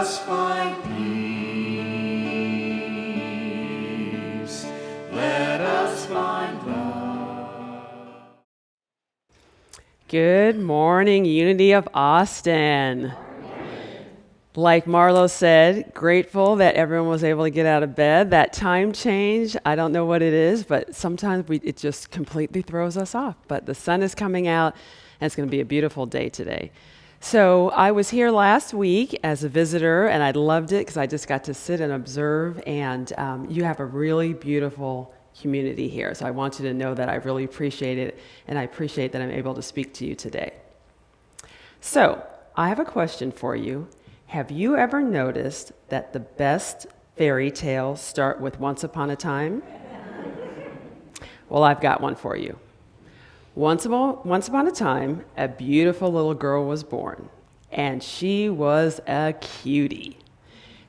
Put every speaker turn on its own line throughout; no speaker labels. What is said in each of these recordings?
us find peace. Let us find love.
Good morning, Unity of Austin. Like Marlo said, grateful that everyone was able to get out of bed. That time change, I don't know what it is, but sometimes it just completely throws us off. But the sun is coming out, and it's going to be a beautiful day today. So I was here last week as a visitor, and I loved it because I just got to sit and observe, and you have a really beautiful community here. So I want you to know that I really appreciate it, and I appreciate that I'm able to speak to you today. So I have a question for you. Have you ever noticed that the best fairy tales start with once upon a time? Well, I've got one for you. Once upon a time, a beautiful little girl was born, and she was a cutie.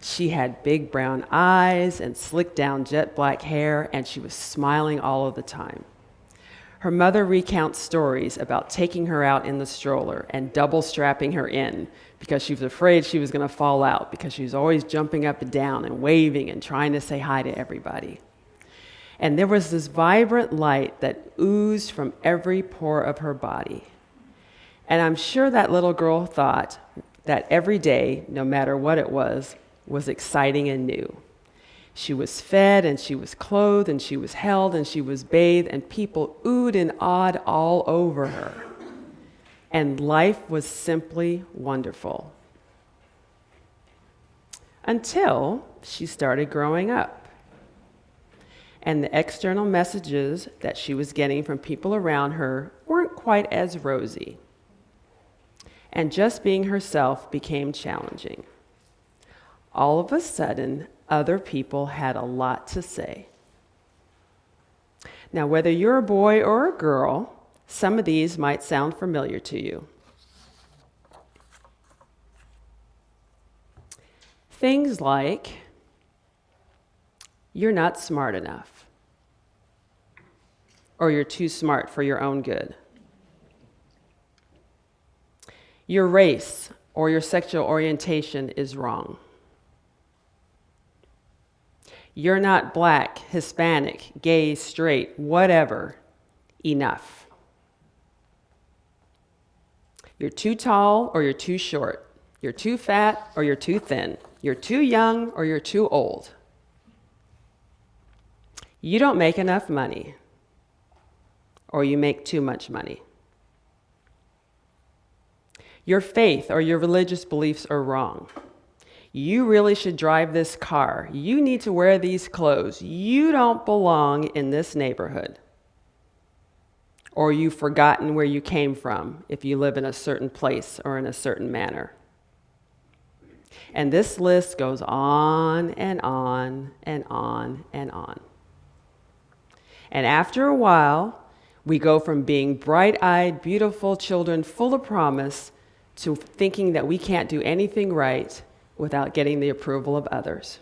She had big brown eyes and slicked down jet black hair, and she was smiling all of the time. Her mother recounts stories about taking her out in the stroller and double strapping her in because she was afraid she was going to fall out because she was always jumping up and down and waving and trying to say hi to everybody. And there was this vibrant light that oozed from every pore of her body. And I'm sure that little girl thought that every day, no matter what it was exciting and new. She was fed, and she was clothed, and she was held, and she was bathed, and people oohed and awed all over her. And life was simply wonderful. Until she started growing up. And the external messages that she was getting from people around her weren't quite as rosy. And just being herself became challenging. All of a sudden, other people had a lot to say. Now, whether you're a boy or a girl, some of these might sound familiar to you. Things like, you're not smart enough, or you're too smart for your own good. Your race or your sexual orientation is wrong. You're not black, Hispanic, gay, straight, whatever, enough. You're too tall or you're too short. You're too fat or you're too thin. You're too young or you're too old. You don't make enough money or you make too much money. Your faith or your religious beliefs are wrong. You really should drive this car. You need to wear these clothes. You don't belong in this neighborhood. Or you've forgotten where you came from if you live in a certain place or in a certain manner. And this list goes on and on and on and on. And after a while, we go from being bright-eyed, beautiful children full of promise to thinking that we can't do anything right without getting the approval of others.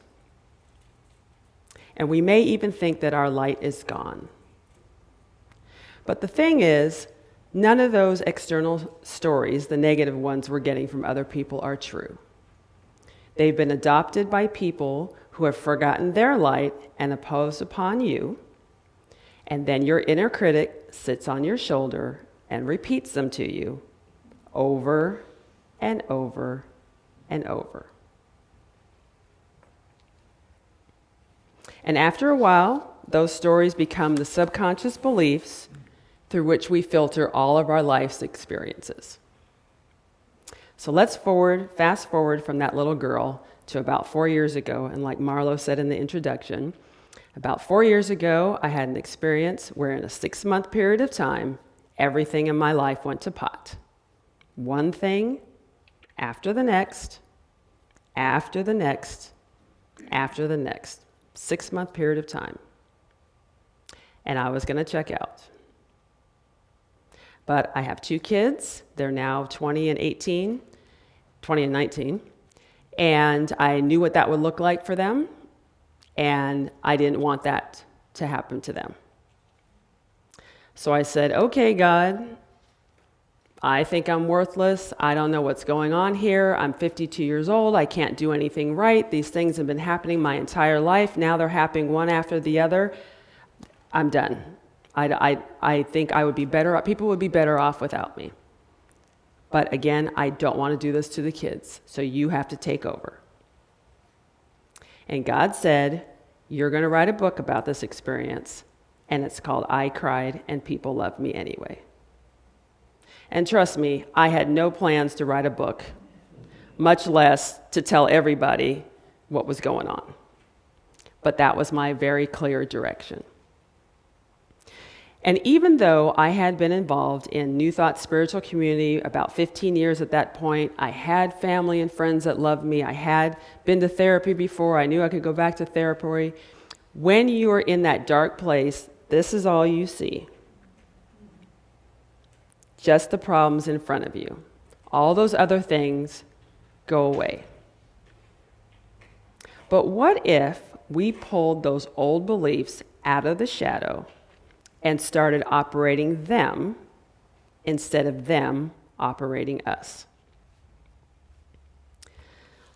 And we may even think that our light is gone. But the thing is, none of those external stories, the negative ones we're getting from other people, are true. They've been adopted by people who have forgotten their light and imposed upon you, and then your inner critic sits on your shoulder and repeats them to you over and over and over. And after a while, those stories become the subconscious beliefs through which we filter all of our life's experiences. So let's fast forward from that little girl to about 4 years ago. And like Marlo said in the introduction, about 4 years ago, I had an experience where in a 6-month period of time, everything in my life went to pot. One thing after the next, after the next, after the next. 6-month period of time. And I was going to check out. But I have 2 kids. They're now 20 and 18, 20 and 19. And I knew what that would look like for them. And I didn't want that to happen to them. So I said, okay, God, I think I'm worthless. I don't know what's going on here. I'm 52 years old. I can't do anything right. These things have been happening my entire life. Now they're happening one after the other. I'm done. I think I would be better. People would be better off without me. But again, I don't want to do this to the kids. So you have to take over. And God said, you're going to write a book about this experience. And it's called I Cried and People Loved Me Anyway. And trust me, I had no plans to write a book, much less to tell everybody what was going on. But that was my very clear direction. And even though I had been involved in New Thought Spiritual Community about 15 years at that point, I had family and friends that loved me, I had been to therapy before, I knew I could go back to therapy. When you are in that dark place, this is all you see. Just the problems in front of you. All those other things go away. But what if we pulled those old beliefs out of the shadow and started operating them instead of them operating us?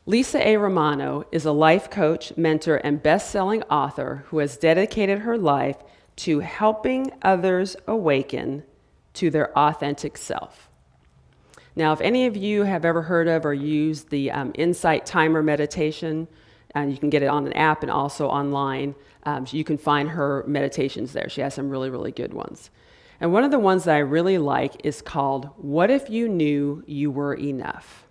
Lisa A. Romano is a life coach, mentor, and best-selling author who has dedicated her life to helping others awaken to their authentic self. Now, if any of you have ever heard of or used the Insight Timer meditation, and you can get it on an app and also online, you can find her meditations there. She has some really, really good ones. And one of the ones that I really like is called, What If You Knew You Were Enough?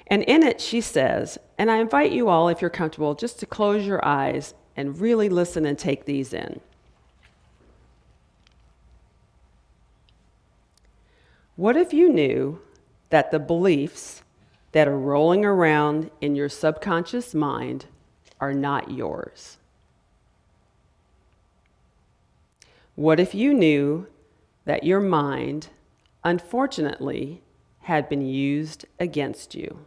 And in it, she says, and I invite you all, if you're comfortable, just to close your eyes and really listen and take these in. What if you knew that the beliefs that are rolling around in your subconscious mind are not yours? What if you knew that your mind, unfortunately, had been used against you?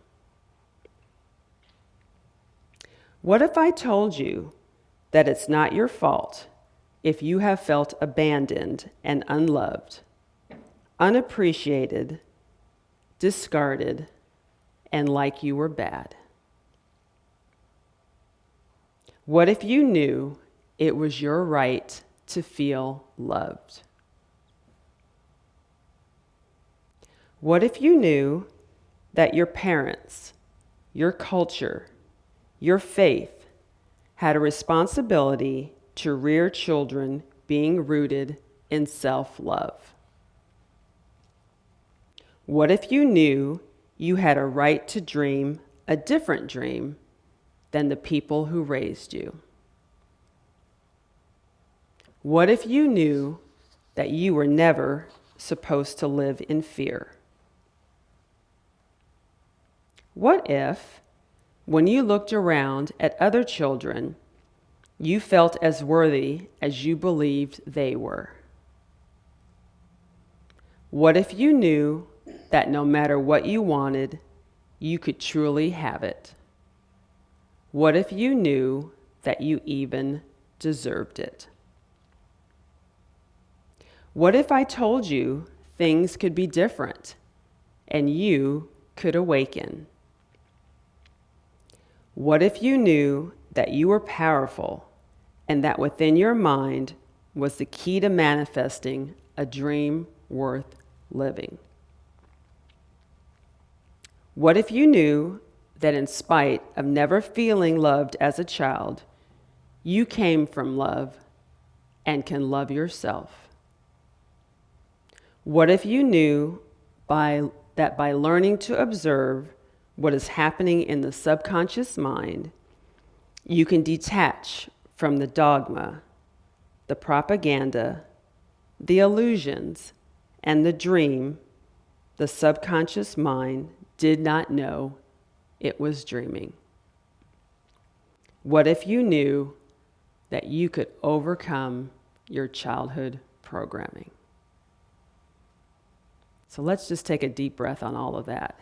What if I told you that it's not your fault if you have felt abandoned and unloved, unappreciated, discarded, and like you were bad? What if you knew it was your right to feel loved? What if you knew that your parents, your culture, your faith had a responsibility to rear children being rooted in self-love? What if you knew you had a right to dream a different dream than the people who raised you? What if you knew that you were never supposed to live in fear? What if, when you looked around at other children, you felt as worthy as you believed they were? What if you knew that no matter what you wanted, you could truly have it? What if you knew that you even deserved it? What if I told you things could be different and you could awaken? What if you knew that you were powerful and that within your mind was the key to manifesting a dream worth living? What if you knew that in spite of never feeling loved as a child, you came from love and can love yourself? What if you knew that by learning to observe what is happening in the subconscious mind, you can detach from the dogma, the propaganda, the illusions, and the dream the subconscious mind did not know it was dreaming? What if you knew that you could overcome your childhood programming? So let's just take a deep breath on all of that.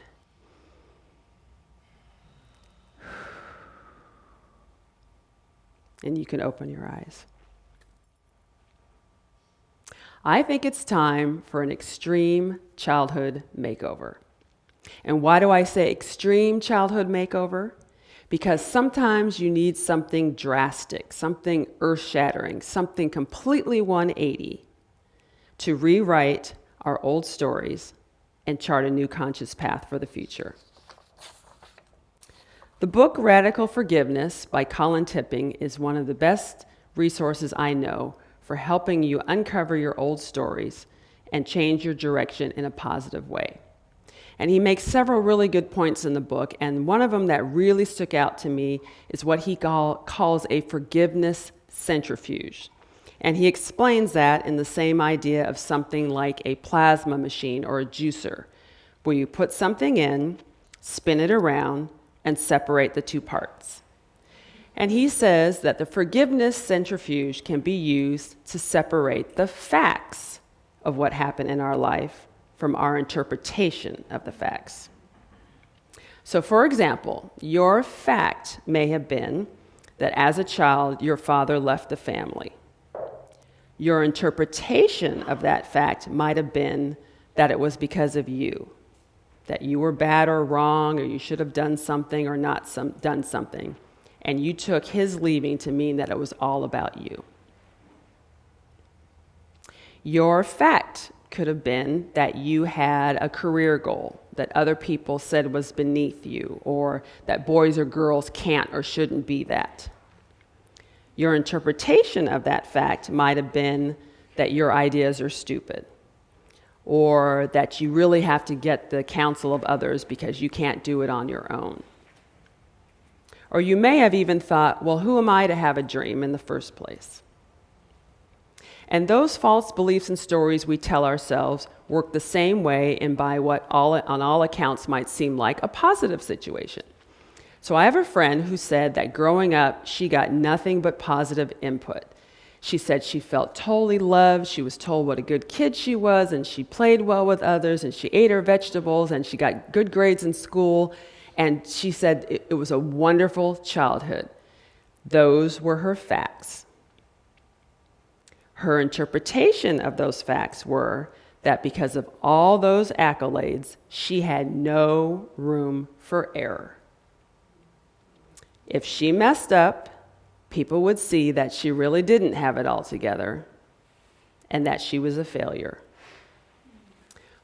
And you can open your eyes. I think it's time for an extreme childhood makeover. And why do I say extreme childhood makeover? Because sometimes you need something drastic, something earth-shattering, something completely 180 to rewrite our old stories and chart a new conscious path for the future. The book Radical Forgiveness by Colin Tipping is one of the best resources I know for helping you uncover your old stories and change your direction in a positive way. And he makes several really good points in the book, and one of them that really stuck out to me is what he calls a forgiveness centrifuge. And he explains that in the same idea of something like a plasma machine or a juicer, where you put something in, spin it around, and separate the two parts. And he says that the forgiveness centrifuge can be used to separate the facts of what happened in our life from our interpretation of the facts. So, for example, your fact may have been that as a child, your father left the family. Your interpretation of that fact might have been that it was because of you, that you were bad or wrong, or you should have done something or not done something. And you took his leaving to mean that it was all about you. Your fact could have been that you had a career goal that other people said was beneath you, or that boys or girls can't or shouldn't be that. Your interpretation of that fact might have been that your ideas are stupid, or that you really have to get the counsel of others because you can't do it on your own. Or you may have even thought, well, who am I to have a dream in the first place? And those false beliefs and stories we tell ourselves work the same way and by what on all accounts might seem like a positive situation. So I have a friend who said that growing up, she got nothing but positive input. She said she felt totally loved, she was told what a good kid she was, and she played well with others, and she ate her vegetables, and she got good grades in school, and she said it was a wonderful childhood. Those were her facts. Her interpretation of those facts were that because of all those accolades, she had no room for error. If she messed up, people would see that she really didn't have it all together and that she was a failure.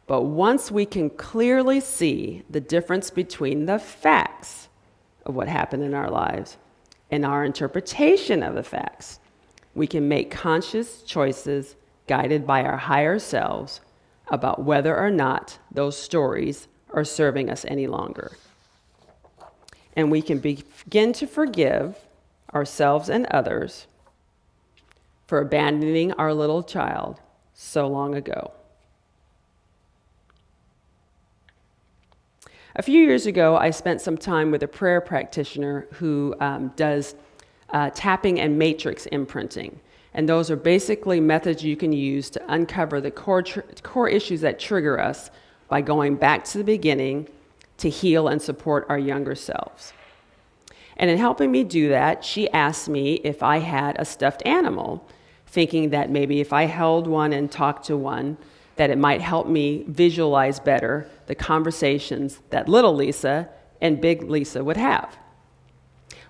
But once we can clearly see the difference between the facts of what happened in our lives and our interpretation of the facts, we can make conscious choices guided by our higher selves about whether or not those stories are serving us any longer. And we can begin to forgive ourselves and others for abandoning our little child so long ago. A few years ago, I spent some time with a prayer practitioner who does tapping and matrix imprinting. And those are basically methods you can use to uncover the core issues that trigger us by going back to the beginning to heal and support our younger selves. And in helping me do that, she asked me if I had a stuffed animal, thinking that maybe if I held one and talked to one, that it might help me visualize better the conversations that little Lisa and big Lisa would have.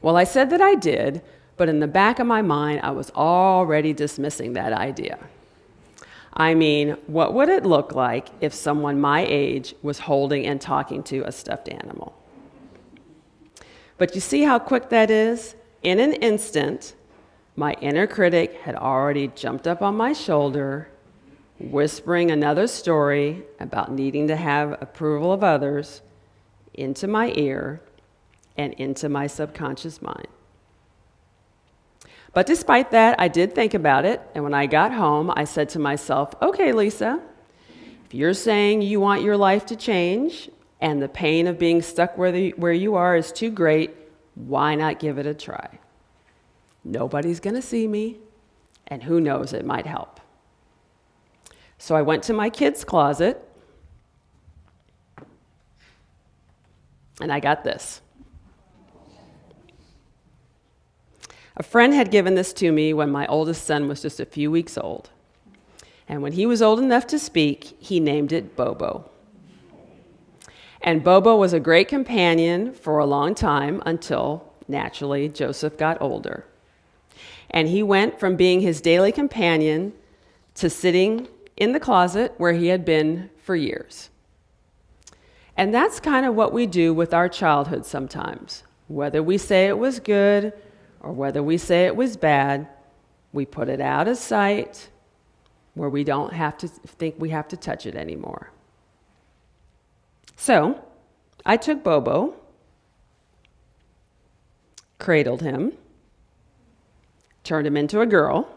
Well, I said that I did, but in the back of my mind, I was already dismissing that idea. I mean, what would it look like if someone my age was holding and talking to a stuffed animal? But you see how quick that is? In an instant, my inner critic had already jumped up on my shoulder, whispering another story about needing to have approval of others into my ear and into my subconscious mind. But despite that, I did think about it, and when I got home, I said to myself, okay, Lisa, if you're saying you want your life to change and the pain of being stuck where you are is too great, why not give it a try? Nobody's going to see me, and who knows, it might help. So I went to my kids' closet, and I got this. A friend had given this to me when my oldest son was just a few weeks old. And when he was old enough to speak, he named it Bobo. And Bobo was a great companion for a long time until, naturally, Joseph got older. And he went from being his daily companion to sitting in the closet where he had been for years. And that's kind of what we do with our childhood sometimes. Whether we say it was good or whether we say it was bad, we put it out of sight where we don't have to think we have to touch it anymore. So, I took Bobo, cradled him, turned him into a girl,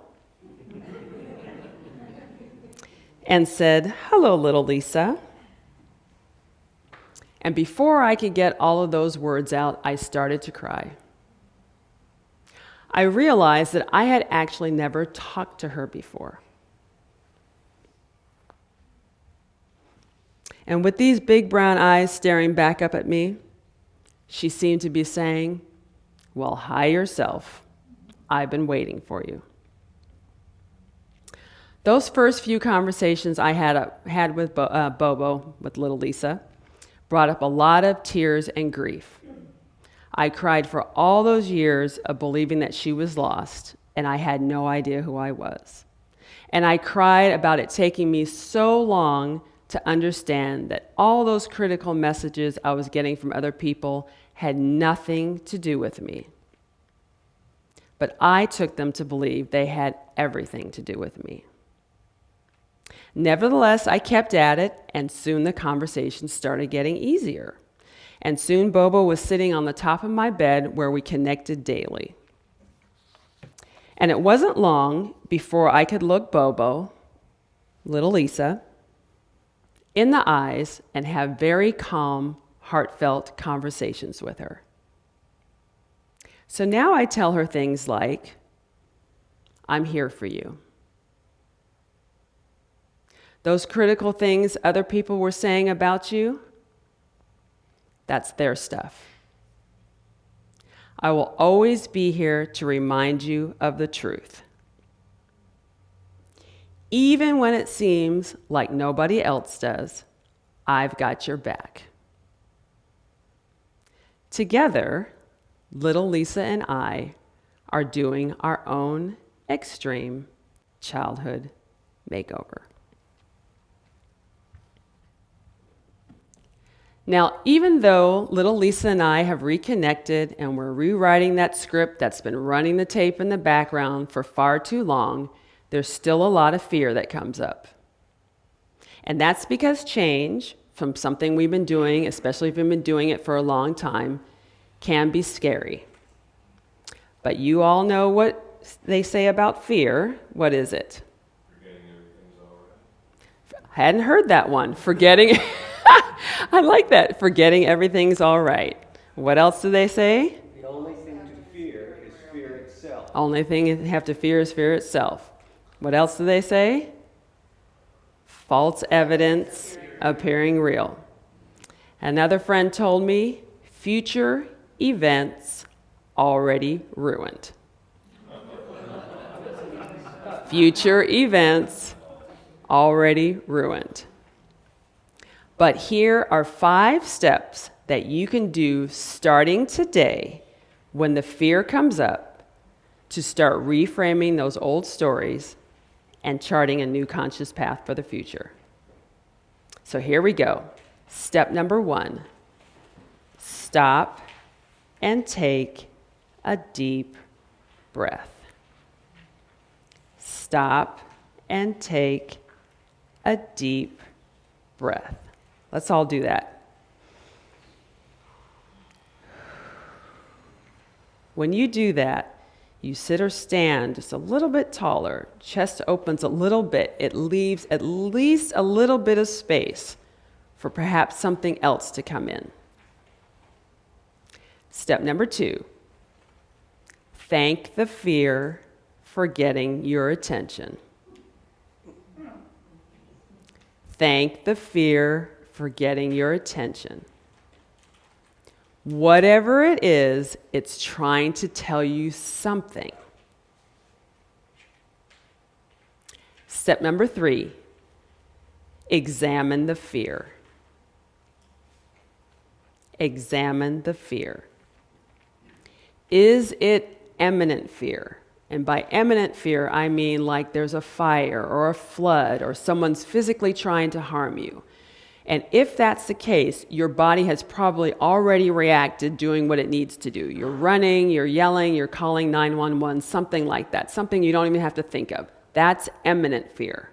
and said, "Hello, little Lisa." And before I could get all of those words out, I started to cry. I realized that I had actually never talked to her before. And with these big brown eyes staring back up at me, she seemed to be saying, "Well, hi yourself. I've been waiting for you." Those first few conversations I had with Bobo, with little Lisa, brought up a lot of tears and grief. I cried for all those years of believing that she was lost, and I had no idea who I was. And I cried about it taking me so long to understand that all those critical messages I was getting from other people had nothing to do with me. But I took them to believe they had everything to do with me. Nevertheless, I kept at it, and soon the conversation started getting easier. And soon Bobo was sitting on the top of my bed where we connected daily. And it wasn't long before I could look Bobo, little Lisa, in the eyes and have very calm, heartfelt conversations with her. So now I tell her things like, "I'm here for you." Those critical things other people were saying about you, that's their stuff. I will always be here to remind you of the truth. Even when it seems like nobody else does, I've got your back. Together, little Lisa and I are doing our own extreme childhood makeover. Now, even though little Lisa and I have reconnected and we're rewriting that script that's been running the tape in the background for far too long, there's still a lot of fear that comes up. And that's because change from something we've been doing, especially if we've been doing it for a long time, can be scary. But you all know what they say about fear. What is it?
Forgetting everything's all right.
Hadn't heard that one. Forgetting. I like that. Forgetting everything's all right. What else do they say?
The only thing to fear is fear itself.
Only thing you have to fear is fear itself. What else do they say? False evidence appearing real. Another friend told me, future events already ruined. Future events already ruined. But here are 5 steps that you can do starting today when the fear comes up to start reframing those old stories and charting a new conscious path for the future. So here we go. Step number 1, stop and take a deep breath. Stop and take a deep breath. Let's all do that. When you do that, you sit or stand just a little bit taller, chest opens a little bit. It leaves at least a little bit of space for perhaps something else to come in. Step number 2, thank the fear for getting your attention. Thank the fear for getting your attention. Whatever it is, it's trying to tell you something. Step number 3, examine the fear. Examine the fear. Is it imminent fear? And by imminent fear, I mean like there's a fire or a flood or someone's physically trying to harm you. And if that's the case, your body has probably already reacted doing what it needs to do. You're running, you're yelling, you're calling 911, something like that, something you don't even have to think of. That's imminent fear.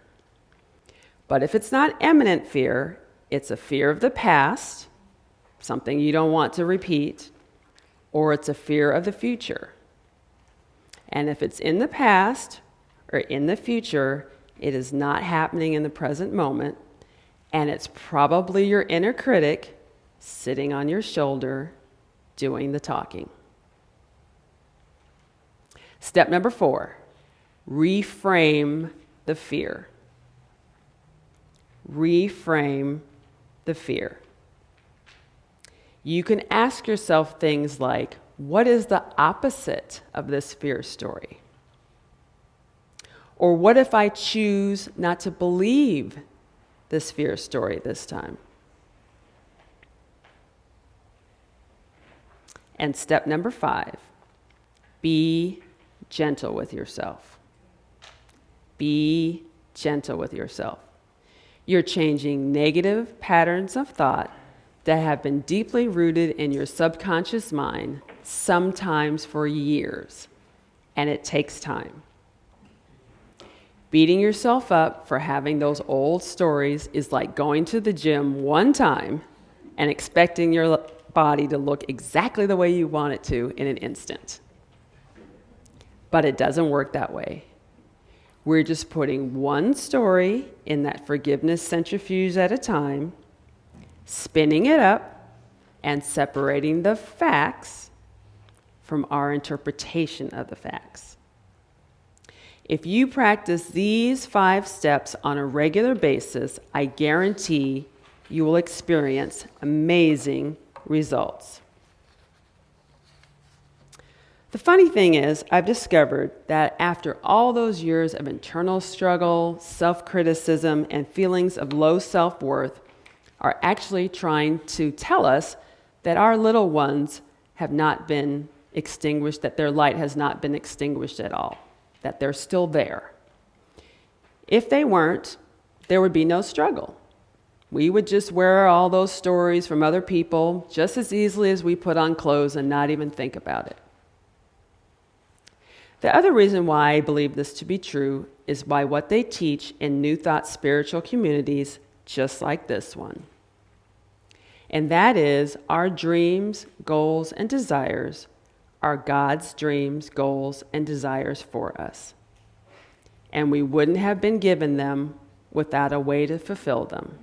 But if it's not imminent fear, it's a fear of the past, something you don't want to repeat, or it's a fear of the future. And if it's in the past or in the future, it is not happening in the present moment, and it's probably your inner critic sitting on your shoulder doing the talking. Step number 4, reframe the fear. Reframe the fear. You can ask yourself things like, what is the opposite of this fear story? Or what if I choose not to believe this fear story this time? And step number 5, be gentle with yourself. Be gentle with yourself. You're changing negative patterns of thought that have been deeply rooted in your subconscious mind, sometimes for years, and it takes time. Beating yourself up for having those old stories is like going to the gym one time and expecting your body to look exactly the way you want it to in an instant. But it doesn't work that way. We're just putting one story in that forgiveness centrifuge at a time, spinning it up, and separating the facts from our interpretation of the facts. If you practice these 5 steps on a regular basis, I guarantee you will experience amazing results. The funny thing is, I've discovered that after all those years of internal struggle, self-criticism, and feelings of low self-worth are actually trying to tell us that our little ones have not been extinguished, that their light has not been extinguished at all, that they're still there. If they weren't, there would be no struggle. We would just wear all those stories from other people just as easily as we put on clothes and not even think about it. The other reason why I believe this to be true is by what they teach in New Thought spiritual communities just like this one. And that is, our dreams, goals, and desires are God's dreams, goals, and desires for us. And we wouldn't have been given them without a way to fulfill them.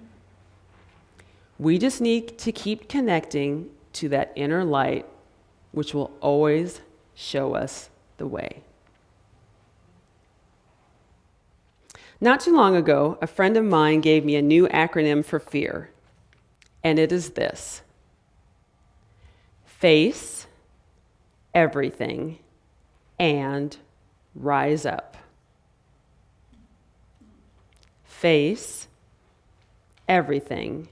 We just need to keep connecting to that inner light, which will always show us the way. Not too long ago, a friend of mine gave me a new acronym for fear, and it is this: face everything and rise up. Face everything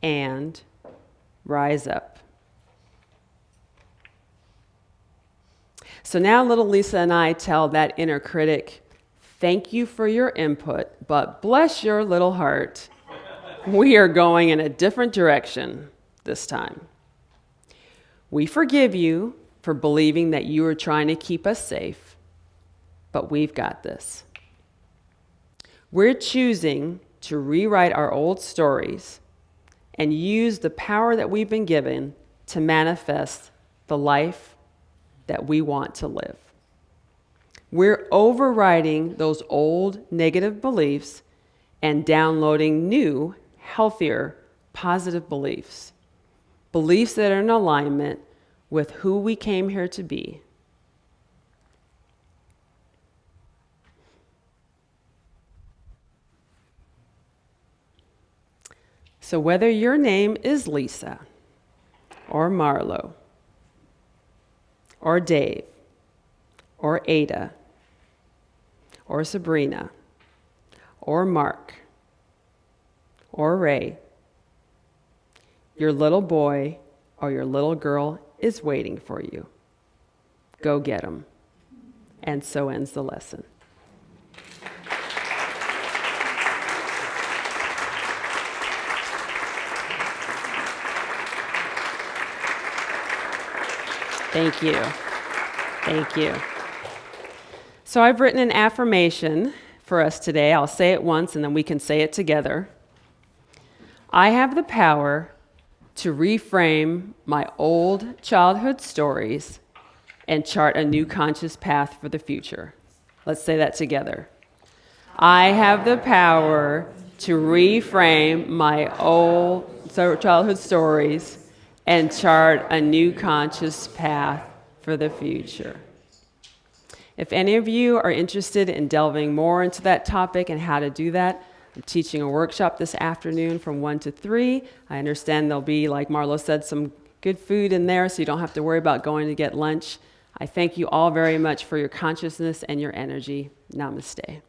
and rise up. So now little Lisa and I tell that inner critic, thank you for your input, but bless your little heart. We are going in a different direction this time. We forgive you for believing that you are trying to keep us safe, but we've got this. We're choosing to rewrite our old stories and use the power that we've been given to manifest the life that we want to live. We're overriding those old negative beliefs and downloading new, healthier, positive beliefs. Beliefs that are in alignment with who we came here to be. So whether your name is Lisa, or Marlo, or Dave, or Ada, or Sabrina, or Mark or Ray, your little boy or your little girl is waiting for you. Go get them. And so ends the lesson. Thank you. Thank you. So I've written an affirmation for us today. I'll say it once and then we can say it together. I have the power to reframe my old childhood stories and chart a new conscious path for the future. Let's say that together. I have the power to reframe my old childhood stories and chart a new conscious path for the future. If any of you are interested in delving more into that topic and how to do that, I'm teaching a workshop this afternoon from 1 to 3. I understand there'll be, like Marlo said, some good food in there, so you don't have to worry about going to get lunch. I thank you all very much for your consciousness and your energy. Namaste.